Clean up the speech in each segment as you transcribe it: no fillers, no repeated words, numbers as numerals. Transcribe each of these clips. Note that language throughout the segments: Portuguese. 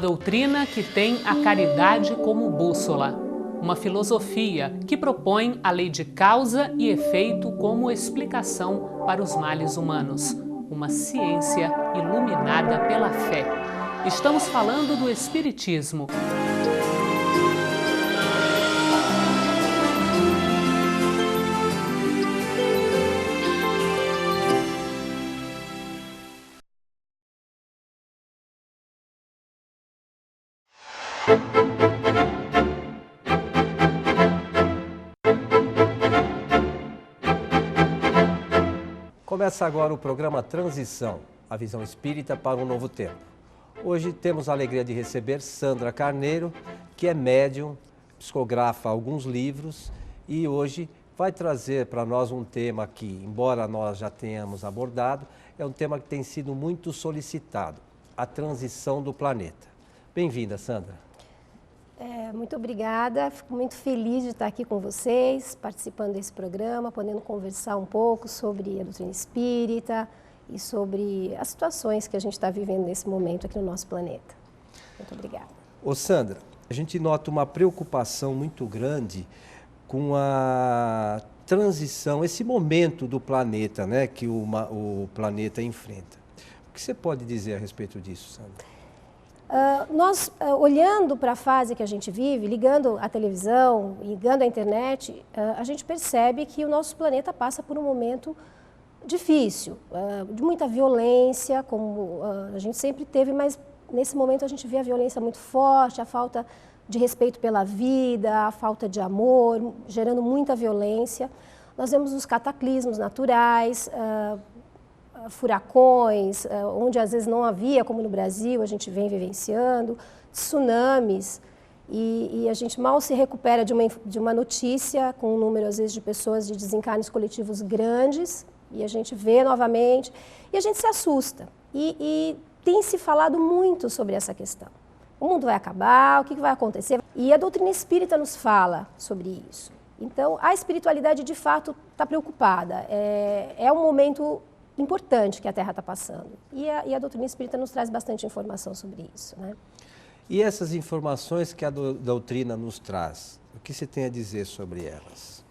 doutrina que tem a caridade como bússola. Uma filosofia que propõe a lei de causa e efeito como explicação para os males humanos. Uma ciência iluminada pela fé. Estamos falando do Espiritismo. Começa agora o programa Transição, a visão espírita para um novo tempo. Hoje temos a alegria de receber Sandra Carneiro, que é médium, psicografa alguns livros e hoje vai trazer para nós um tema que, embora nós já tenhamos abordado, é um tema que tem sido muito solicitado, a transição do planeta. Bem-vinda, Sandra. Muito obrigada, fico muito feliz de estar aqui com vocês, participando desse programa, podendo conversar um pouco sobre a doutrina espírita e sobre as situações que a gente está vivendo nesse momento aqui no nosso planeta. Muito obrigada. Ô Sandra, a gente nota uma preocupação muito grande com a transição, esse momento do planeta, né, que o planeta enfrenta. O que você pode dizer a respeito disso, Sandra? Olhando para a fase que a gente vive, ligando a televisão, ligando a internet, a gente percebe que o nosso planeta passa por um momento difícil, de muita violência, como a gente sempre teve, mas nesse momento a gente vê a violência muito forte, a falta de respeito pela vida, a falta de amor, gerando muita violência. Nós vemos os cataclismos naturais, furacões, onde às vezes não havia, como no Brasil, a gente vem vivenciando, tsunamis, e a gente mal se recupera de uma notícia com um número, às vezes, de pessoas de desencarnes coletivos grandes, e a gente vê novamente, e a gente se assusta. E tem se falado muito sobre essa questão. O mundo vai acabar, o que vai acontecer? E a doutrina espírita nos fala sobre isso. Então, a espiritualidade, de fato, está preocupada. É um momento importante que a Terra está passando. E a doutrina espírita nos traz bastante informação sobre isso, né? E essas informações que a doutrina nos traz, o que você tem a dizer sobre elas?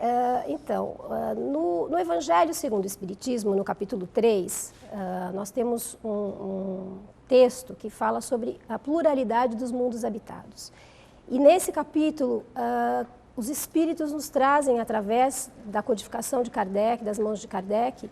No Evangelho segundo o Espiritismo, no capítulo 3, nós temos um texto que fala sobre a pluralidade dos mundos habitados. E nesse capítulo, os espíritos nos trazem, através da codificação de Kardec, das mãos de Kardec,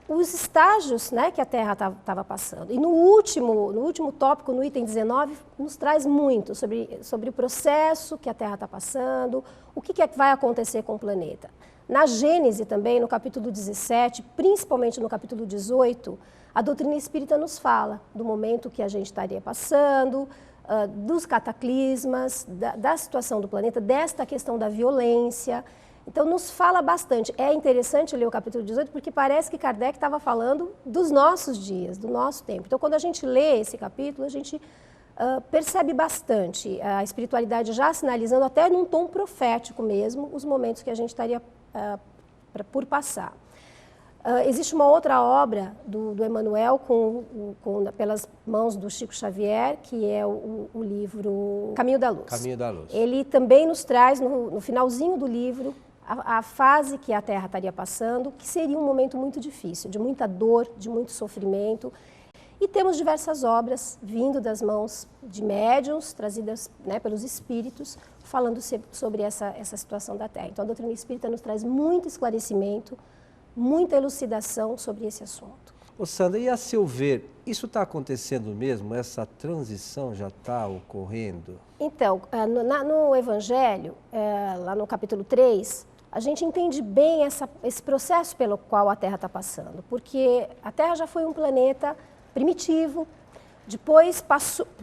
os estágios, né, que a Terra estava passando. E no último tópico, no item 19, nos traz muito sobre o processo que a Terra está passando, o que vai acontecer com o planeta. Na Gênese também, no capítulo 17, principalmente no capítulo 18, a doutrina espírita nos fala do momento que a gente estaria passando, dos cataclismas, da situação do planeta, desta questão da violência. Então, nos fala bastante. É interessante ler o capítulo 18, porque parece que Kardec estava falando dos nossos dias, do nosso tempo. Então, quando a gente lê esse capítulo, a gente percebe bastante a espiritualidade já sinalizando, até num tom profético mesmo, os momentos que a gente estaria por passar. Existe uma outra obra do Emmanuel, pelas mãos do Chico Xavier, que é o livro Caminho da Luz. Caminho da Luz. Ele também nos traz, no finalzinho do livro, a fase que a Terra estaria passando, que seria um momento muito difícil, de muita dor, de muito sofrimento. E temos diversas obras vindo das mãos de médiuns, trazidas, né, pelos espíritos, falando sobre essa situação da Terra. Então, a doutrina espírita nos traz muito esclarecimento, muita elucidação sobre esse assunto. Ô Sandra, e a seu ver, isso está acontecendo mesmo? Essa transição já está ocorrendo? Então, no Evangelho, lá no capítulo 3, a gente entende bem esse processo pelo qual a Terra está passando, porque a Terra já foi um planeta primitivo, depois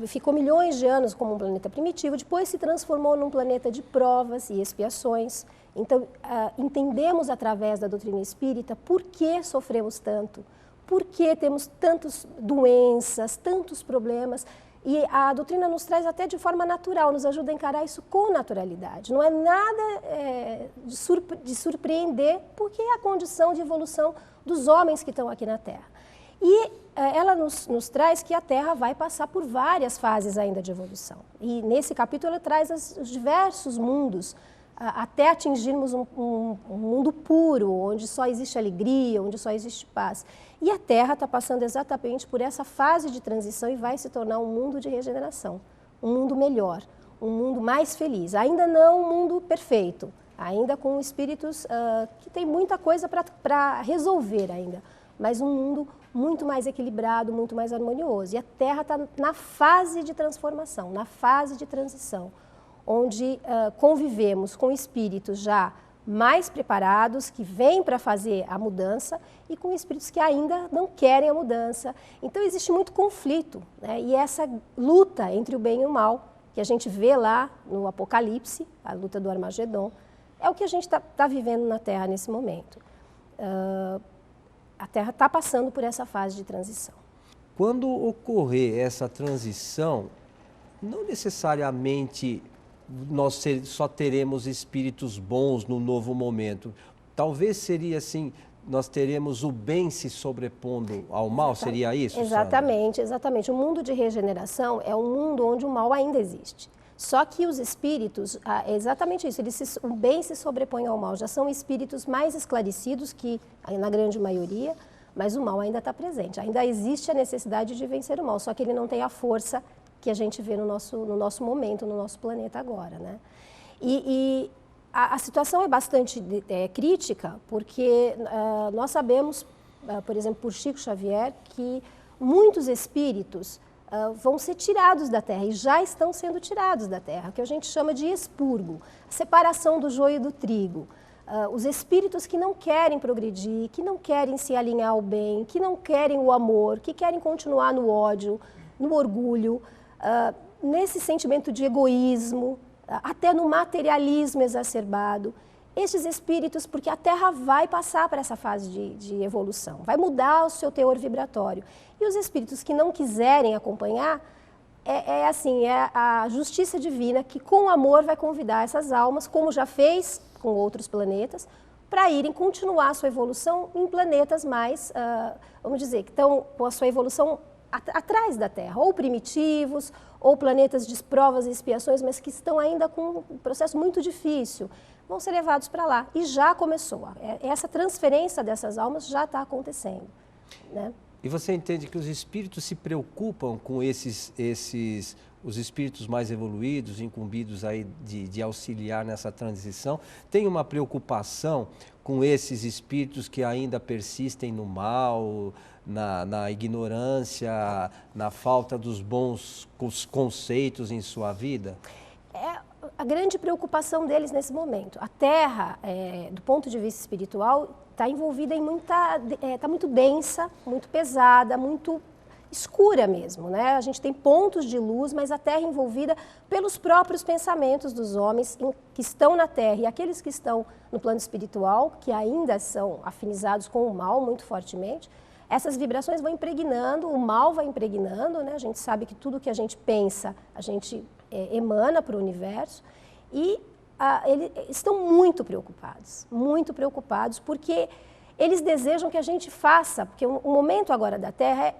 ficou milhões de anos como um planeta primitivo, depois se transformou num planeta de provas e expiações. Então, entendemos através da doutrina espírita por que sofremos tanto, por que temos tantas doenças, tantos problemas. E a doutrina nos traz até de forma natural, nos ajuda a encarar isso com naturalidade. Não é nada de surpreender, porque é a condição de evolução dos homens que estão aqui na Terra. E ela nos traz que a Terra vai passar por várias fases ainda de evolução. E nesse capítulo ela traz os diversos mundos, até atingirmos um mundo puro, onde só existe alegria, onde só existe paz. E a Terra está passando exatamente por essa fase de transição e vai se tornar um mundo de regeneração, um mundo melhor, um mundo mais feliz. Ainda não um mundo perfeito, ainda com espíritos que tem muita coisa para resolver ainda, mas um mundo muito mais equilibrado, muito mais harmonioso. E a Terra está na fase de transformação, na fase de transição, onde convivemos com espíritos já mais preparados, que vêm para fazer a mudança, e com espíritos que ainda não querem a mudança. Então existe muito conflito, né? E essa luta entre o bem e o mal, que a gente vê lá no Apocalipse, a luta do Armagedon, é o que a gente está vivendo na Terra nesse momento. A Terra está passando por essa fase de transição. Quando ocorrer essa transição, não necessariamente nós só teremos espíritos bons no novo momento. Talvez seria assim, nós teremos o bem se sobrepondo ao mal, seria isso? Exatamente, Sandra? exatamente. O mundo de regeneração é um mundo onde o mal ainda existe. Só que os espíritos, é exatamente isso, o bem se sobrepõe ao mal. Já são espíritos mais esclarecidos que, na grande maioria, mas o mal ainda está presente. Ainda existe a necessidade de vencer o mal, só que ele não tem a força que a gente vê no nosso momento, no nosso planeta agora, né? E a situação é bastante crítica, porque nós sabemos, por exemplo, por Chico Xavier, que muitos espíritos vão ser tirados da Terra, e já estão sendo tirados da Terra, que a gente chama de expurgo, a separação do joio e do trigo. Os espíritos que não querem progredir, que não querem se alinhar ao bem, que não querem o amor, que querem continuar no ódio, no orgulho, nesse sentimento de egoísmo, até no materialismo exacerbado. Estes espíritos, porque a Terra vai passar por essa fase de evolução, vai mudar o seu teor vibratório. E os espíritos que não quiserem acompanhar, é a justiça divina que com amor vai convidar essas almas, como já fez com outros planetas, para irem continuar a sua evolução em planetas mais, vamos dizer, que estão com a sua evolução atrás da Terra, ou primitivos, ou planetas de provas e expiações, mas que estão ainda com um processo muito difícil, vão ser levados para lá. E já começou. Essa transferência dessas almas já está acontecendo, né? E você entende que os espíritos se preocupam com os espíritos mais evoluídos, incumbidos aí de auxiliar nessa transição? Tem uma preocupação com esses espíritos que ainda persistem no mal, na ignorância, na falta dos bons conceitos em sua vida? É a grande preocupação deles nesse momento. A Terra, do ponto de vista espiritual, está envolvida em está muito densa, muito pesada, muito escura mesmo, né? A gente tem pontos de luz, mas a Terra é envolvida pelos próprios pensamentos dos homens que estão na Terra, e aqueles que estão no plano espiritual, que ainda são afinizados com o mal muito fortemente. Essas vibrações vão impregnando, o mal vai impregnando, né? A gente sabe que tudo que a gente pensa, a gente emana para o universo, e eles estão muito preocupados, porque eles desejam que a gente faça, porque o momento agora da Terra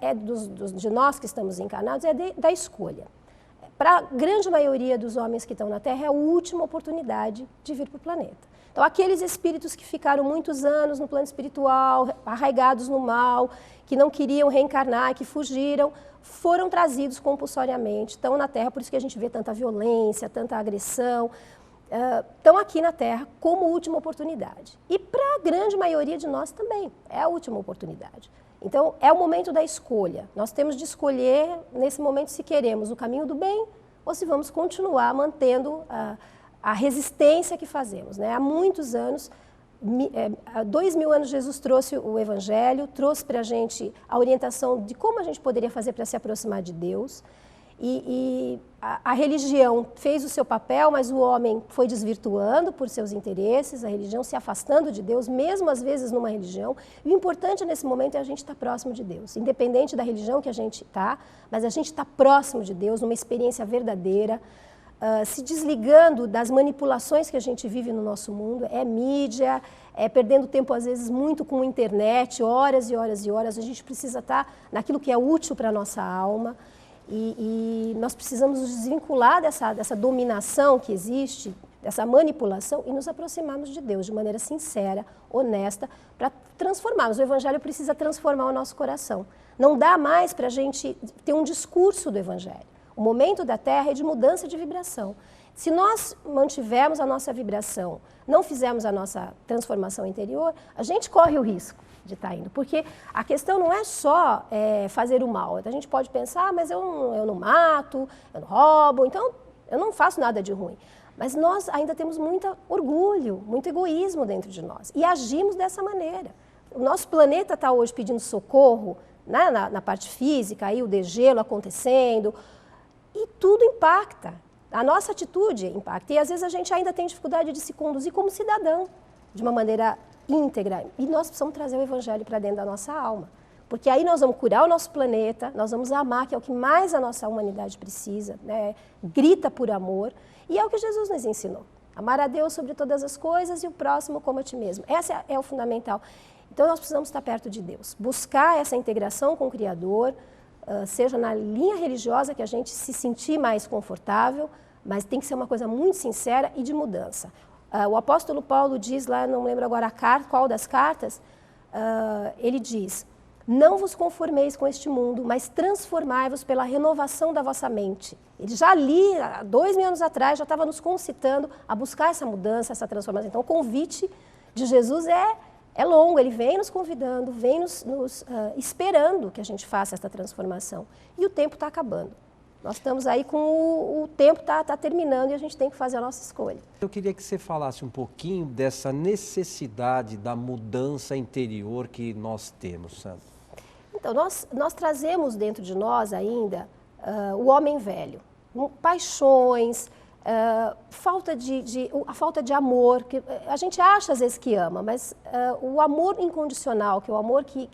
de nós que estamos encarnados, da escolha. Para a grande maioria dos homens que estão na Terra, é a última oportunidade de vir para o planeta. Então, aqueles espíritos que ficaram muitos anos no plano espiritual, arraigados no mal, que não queriam reencarnar, que fugiram, foram trazidos compulsoriamente, estão na Terra, por isso que a gente vê tanta violência, tanta agressão, estão aqui na Terra como última oportunidade. E para a grande maioria de nós também, é a última oportunidade. Então, é o momento da escolha. Nós temos de escolher, nesse momento, se queremos o caminho do bem ou se vamos continuar mantendo a resistência que fazemos, né? Há muitos anos, há 2000 anos, Jesus trouxe o Evangelho, trouxe para a gente a orientação de como a gente poderia fazer para se aproximar de Deus. E a religião fez o seu papel, mas o homem foi desvirtuando por seus interesses, a religião se afastando de Deus, mesmo às vezes numa religião. E o importante nesse momento é a gente estar próximo de Deus, independente da religião que a gente está, mas a gente está próximo de Deus, numa experiência verdadeira. se desligando das manipulações que a gente vive no nosso mundo, é mídia, perdendo tempo às vezes muito com a internet, horas e horas e horas. A gente precisa estar naquilo que é útil para a nossa alma e nós precisamos nos desvincular dessa dominação que existe, dessa manipulação e nos aproximarmos de Deus de maneira sincera, honesta, para transformarmos. O Evangelho precisa transformar o nosso coração. Não dá mais para a gente ter um discurso do Evangelho. O momento da Terra é de mudança de vibração. Se nós mantivermos a nossa vibração, não fizermos a nossa transformação interior, a gente corre o risco de estar indo. Porque a questão não é só fazer o mal. A gente pode pensar, mas eu não mato, eu não roubo, então eu não faço nada de ruim. Mas nós ainda temos muito orgulho, muito egoísmo dentro de nós. E agimos dessa maneira. O nosso planeta está hoje pedindo socorro, né, na parte física, aí o degelo acontecendo, e tudo impacta. A nossa atitude impacta. E às vezes a gente ainda tem dificuldade de se conduzir como cidadão, de uma maneira íntegra. E nós precisamos trazer o Evangelho para dentro da nossa alma. Porque aí nós vamos curar o nosso planeta, nós vamos amar, que é o que mais a nossa humanidade precisa, né? Grita por amor. E é o que Jesus nos ensinou. Amar a Deus sobre todas as coisas e o próximo como a ti mesmo. Esse é o fundamental. Então nós precisamos estar perto de Deus. Buscar essa integração com o Criador, seja na linha religiosa que a gente se sentir mais confortável, mas tem que ser uma coisa muito sincera e de mudança. O apóstolo Paulo diz lá, não lembro agora qual das cartas, ele diz: não vos conformeis com este mundo, mas transformai-vos pela renovação da vossa mente. Ele já ali, há 2000 anos atrás, já estava nos concitando a buscar essa mudança, essa transformação. Então o convite de Jesus é longo, ele vem nos convidando, vem nos esperando que a gente faça essa transformação. E o tempo está acabando. Nós estamos aí com o tempo está terminando e a gente tem que fazer a nossa escolha. Eu queria que você falasse um pouquinho dessa necessidade da mudança interior que nós temos, Sandra. Então, nós trazemos dentro de nós ainda o homem velho, paixões, a falta de amor, que a gente acha às vezes que ama, mas o amor incondicional, que é o amor que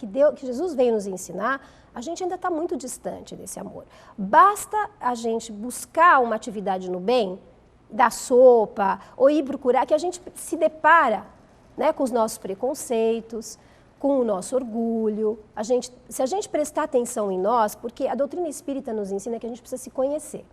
Jesus veio nos ensinar, a gente ainda está muito distante desse amor. Basta a gente buscar uma atividade no bem, dar sopa, ou ir procurar, que a gente se depara, né, com os nossos preconceitos, com o nosso orgulho. Se a gente prestar atenção em nós, porque a doutrina espírita nos ensina que a gente precisa se conhecer.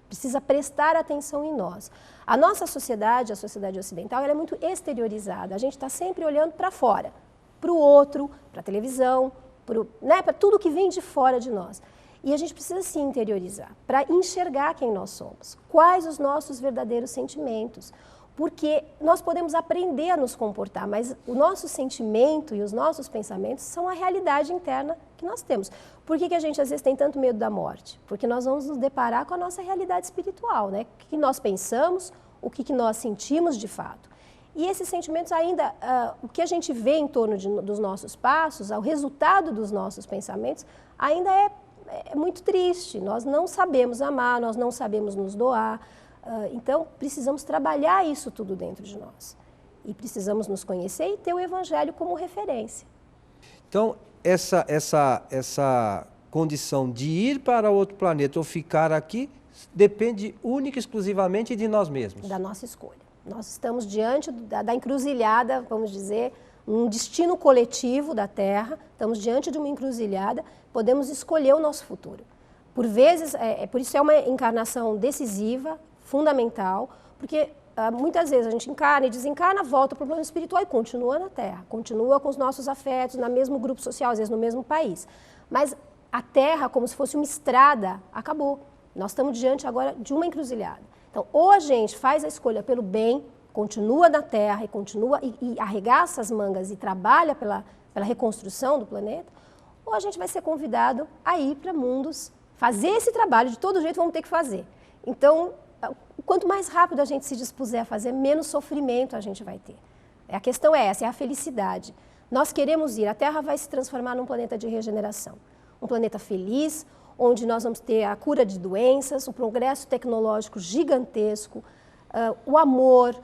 Precisa prestar atenção em nós. A nossa sociedade, a sociedade ocidental, ela é muito exteriorizada. A gente está sempre olhando para fora, para o outro, para a televisão, para tudo que vem de fora de nós. E a gente precisa se interiorizar para enxergar quem nós somos, quais os nossos verdadeiros sentimentos. Porque nós podemos aprender a nos comportar, mas o nosso sentimento e os nossos pensamentos são a realidade interna que nós temos. Por que a gente às vezes tem tanto medo da morte? Porque nós vamos nos deparar com a nossa realidade espiritual, né? O que nós pensamos, o que nós sentimos de fato. E esses sentimentos ainda, o que a gente vê em torno dos nossos passos, o resultado dos nossos pensamentos, ainda é muito triste. Nós não sabemos amar, nós não sabemos nos doar. Então, precisamos trabalhar isso tudo dentro de nós. E precisamos nos conhecer e ter o Evangelho como referência. Então, essa condição de ir para outro planeta ou ficar aqui depende única e exclusivamente de nós mesmos. Da nossa escolha. Nós estamos diante da encruzilhada, vamos dizer, um destino coletivo da Terra, estamos diante de uma encruzilhada, podemos escolher o nosso futuro. Por vezes, por isso é uma encarnação decisiva, fundamental, porque muitas vezes a gente encarna e desencarna, volta para o plano espiritual e continua na Terra, continua com os nossos afetos, no mesmo grupo social, às vezes no mesmo país. Mas a Terra, como se fosse uma estrada, acabou. Nós estamos diante agora de uma encruzilhada. Então, ou a gente faz a escolha pelo bem, continua na Terra e continua e arregaça as mangas e trabalha pela reconstrução do planeta, ou a gente vai ser convidado a ir para mundos, fazer esse trabalho, de todo jeito vamos ter que fazer. Então, quanto mais rápido a gente se dispuser a fazer, menos sofrimento a gente vai ter. A questão é essa, é a felicidade. Nós queremos ir, a Terra vai se transformar num planeta de regeneração. Um planeta feliz, onde nós vamos ter a cura de doenças, um progresso tecnológico gigantesco, o amor,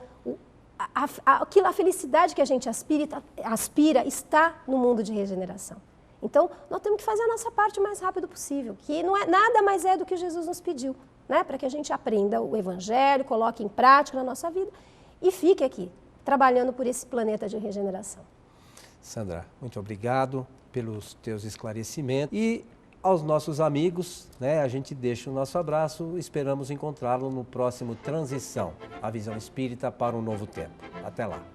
a felicidade que a gente aspira está no mundo de regeneração. Então, nós temos que fazer a nossa parte o mais rápido possível, que não é nada mais do que Jesus nos pediu. né, para que a gente aprenda o Evangelho, coloque em prática na nossa vida e fique aqui, trabalhando por esse planeta de regeneração. Sandra, muito obrigado pelos teus esclarecimentos e aos nossos amigos, né, a gente deixa o nosso abraço, esperamos encontrá-lo no próximo Transição, a visão espírita para um novo tempo. Até lá.